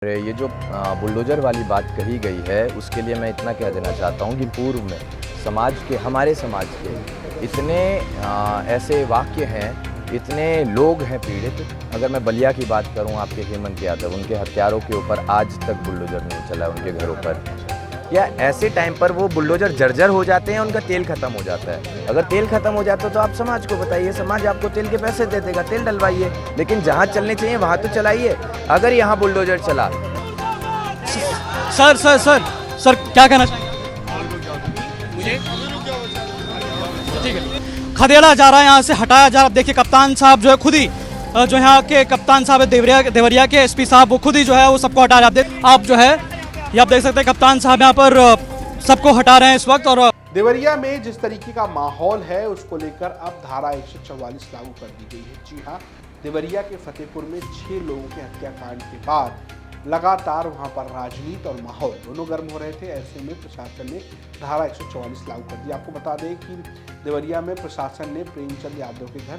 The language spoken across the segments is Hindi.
ये जो बुलडोज़र वाली बात कही गई है, उसके लिए मैं इतना कह देना चाहता हूँ कि पूर्व में हमारे समाज के इतने ऐसे वाक़ये हैं, इतने लोग हैं पीड़ित। अगर मैं बलिया की बात करूँ, आपके हेमंत यादव, उनके हत्यारों के ऊपर आज तक बुलडोज़र नहीं चला है उनके घरों पर। या ऐसे टाइम पर वो बुलडोज़र जर्जर हो जाते हैं, उनका तेल ख़त्म हो जाता है। अगर तेल ख़त्म हो जाता है तो आप समाज को बताइए, समाज आपको तेल के पैसे दे देगा, तेल डलवाइए। लेकिन जहाँ चलने चाहिए वहाँ तो चलाइए। अगर यहाँ बुलडोज़र चला। सर क्या कहना चाहेंगे? मुझे ठीक है, खदेड़ा जा रहा है, यहाँ से हटाया जा रहा है। देखिए कप्तान साहब जो है खुद ही जो यहाँ के कप्तान साहब है देवरिया के एसपी साहब, वो खुद ही जो है वो सबको हटा रहे हैं। आप जो है ये आप देख सकते हैं कप्तान साहब यहाँ पर सबको हटा रहे हैं इस वक्त। और देवरिया में जिस तरीके का माहौल है उसको लेकर अब धारा 144 लागू कर दी गई है। जी हाँ, देवरिया के फतेहपुर में 6 लोगों के हत्याकांड के बाद लगातार वहां पर राजनीति और माहौल दोनों गर्म हो रहे थे। ऐसे में प्रशासन ने धारा 144 लागू कर दी। आपको बता दें कि देवरिया में प्रशासन ने प्रेमचंद यादव के घर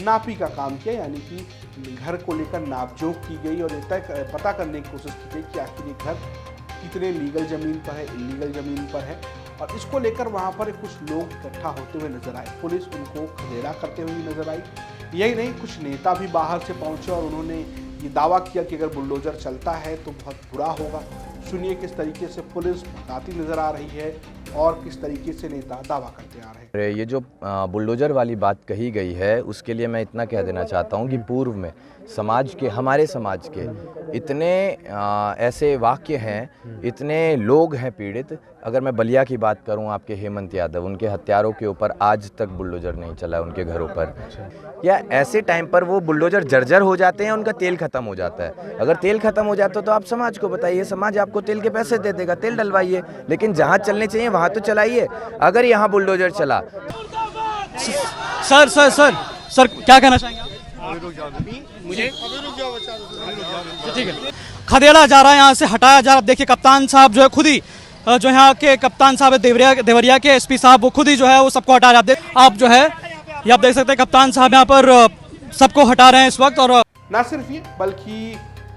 नापी का काम किया, यानी कि घर को लेकर नापजोख की गई और पता करने की कोशिश की गई कि आखिर ये घर कितने लीगल जमीन पर है, इलीगल जमीन पर है। और इसको लेकर वहां पर कुछ लोग इकट्ठा होते हुए नजर आए। पुलिस उनको खदेड़ा करते हुए नजर आई। यही नहीं, कुछ नेता भी बाहर से पहुंचे और उन्होंने ये दावा किया कि अगर बुलडोजर चलता है तो बहुत बुरा होगा। सुनिए किस तरीके से पुलिस भगाती नजर आ रही है और किस तरीके से नेता दावा करते आ रहे हैं। ये जो बुलडोज़र वाली बात कही गई है, उसके लिए मैं इतना कह देना चाहता हूँ कि पूर्व में हमारे समाज के इतने ऐसे वाक़ये हैं, इतने लोग हैं पीड़ित। अगर मैं बलिया की बात करूं, आपके हेमंत यादव, उनके हत्यारों के ऊपर आज तक बुलडोज़र नहीं चला है उनके घरों पर। या ऐसे टाइम पर वो बुलडोज़र जर्जर हो जाते हैं, उनका तेल ख़त्म हो जाता है। अगर तेल ख़त्म हो जाता है तो आप समाज को बताइए, समाज आपको तेल के पैसे दे देगा, तेल डलवाइए। लेकिन जहाँ चलने चाहिए वहाँ तो चलाइए। अगर यहाँ बुलडोज़र चला। सर क्या कहना चाहेंगे आप? मुझे ठीक है, खदेड़ा जा रहा है, यहाँ से हटाया जा रहा है। देखिए कप्तान साहब जो है खुद ही जो यहाँ के कप्तान साहब है देवरिया के एसपी साहब, वो खुद ही जो है वो सबको हटा रहे हैं। आप जो है ये आप देख सकते हैं कप्तान साहब यहाँ पर सबको हटा रहे हैं इस वक्त। और ना सिर्फ ये, बल्कि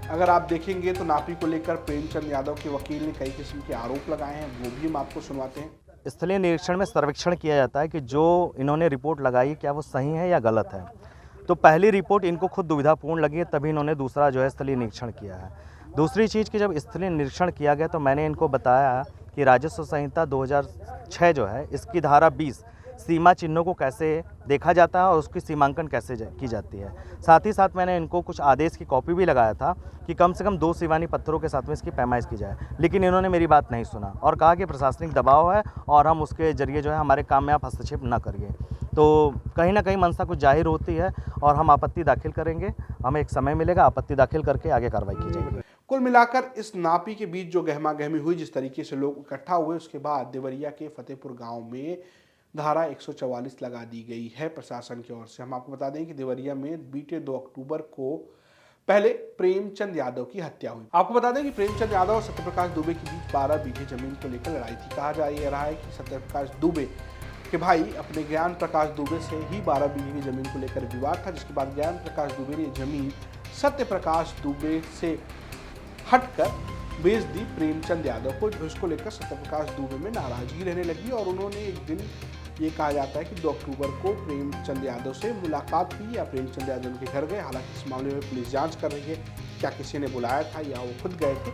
अगर आप देखेंगे तो नापी को लेकर प्रेमचंद यादव के वकील ने कई किस्म के आरोप लगाए हैं, वो भी हम आपको सुनवाते हैं। स्थलीय निरीक्षण में सर्वेक्षण किया जाता है कि जो इन्होंने रिपोर्ट लगाई क्या वो सही है या गलत है। तो पहली रिपोर्ट इनको खुद दुविधापूर्ण लगी है, तभी इन्होंने दूसरा जो है स्थलीय निरीक्षण किया है। दूसरी चीज़ कि जब स्थलीय निरीक्षण किया गया तो मैंने इनको बताया कि राजस्व संहिता 2006 जो है, इसकी धारा 20 सीमा चिन्हों को कैसे देखा जाता है और उसकी सीमांकन कैसे की जाती है। साथ ही साथ मैंने इनको कुछ आदेश की कॉपी भी लगाया था कि कम से कम 2 सीवानी पत्थरों के साथ में इसकी पैमाइश की जाए। लेकिन इन्होंने मेरी बात नहीं सुना और कहा कि प्रशासनिक दबाव है और हम उसके जरिए जो है हमारे काम में आप हस्तक्षेप न करिए। तो कहीं ना कहीं मंशा कुछ जाहिर होती है और हम आपत्ति दाखिल करेंगे। हमें एक समय मिलेगा, आपत्ति दाखिल करके आगे कार्रवाई की जाएगी। कुल मिलाकर इस नापी के बीच जो गहमा गहमी हुई, जिस तरीके से लोग इकट्ठा हुए, उसके बाद देवरिया के फतेहपुर गांव में धारा 144 लगा दी गई है प्रशासन की ओर से। हम आपको बता दें कि देवरिया में बीते 2 अक्टूबर को पहले प्रेमचंद यादव की हत्या हुई। आपको बता दें कि प्रेमचंद यादव और सत्यप्रकाश दुबे के बीच 12 बीघे जमीन को लेकर लड़ाई थी। कहा जा रहा है कि सत्यप्रकाश दुबे के भाई अपने ज्ञान प्रकाश दुबे से ही 12 बीघे की जमीन को लेकर विवाद था, जिसके बाद ज्ञान प्रकाश दुबे ने जमीन सत्यप्रकाश दुबे से हटकर बेच दी प्रेमचंद यादव को, जिसको लेकर सत्यप्रकाश दुबे में नाराजगी रहने लगी और उन्होंने एक दिन, ये कहा जाता है कि 2 अक्टूबर को प्रेमचंद यादव से मुलाकात हुई या प्रेमचंद यादव उनके घर गए। हालांकि इस मामले में पुलिस जांच कर रही है, क्या किसी ने बुलाया था या वो खुद गए थे।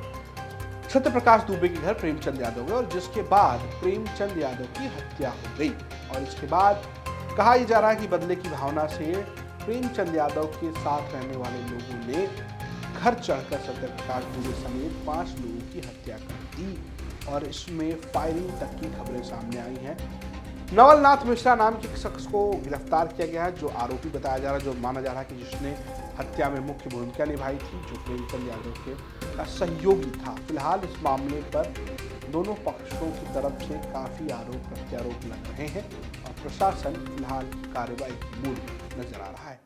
सत्यप्रकाश दुबे के घर प्रेमचंद यादव गए और जिसके बाद प्रेमचंद यादव की हत्या हो गई। और इसके बाद कहा जा रहा है कि बदले की भावना से प्रेमचंद यादव के साथ रहने वाले लोगों ने घर चढ़कर सत्यप्रकाश दुबे समेत 5 लोगों की हत्या कर दी और इसमें फायरिंग तक की खबरें सामने आई हैं। नवलनाथ मिश्रा नाम के शख्स को गिरफ्तार किया गया है, जो आरोपी बताया जा रहा है, जो माना जा रहा है कि जिसने हत्या में मुख्य भूमिका निभाई थी, जो प्रेमचंद यादव का सहयोगी था। फिलहाल इस मामले पर दोनों पक्षों की तरफ से काफ़ी आरोप प्रत्यारोप लग रहे हैं और प्रशासन फिलहाल कार्रवाई की मूड नजर आ रहा है।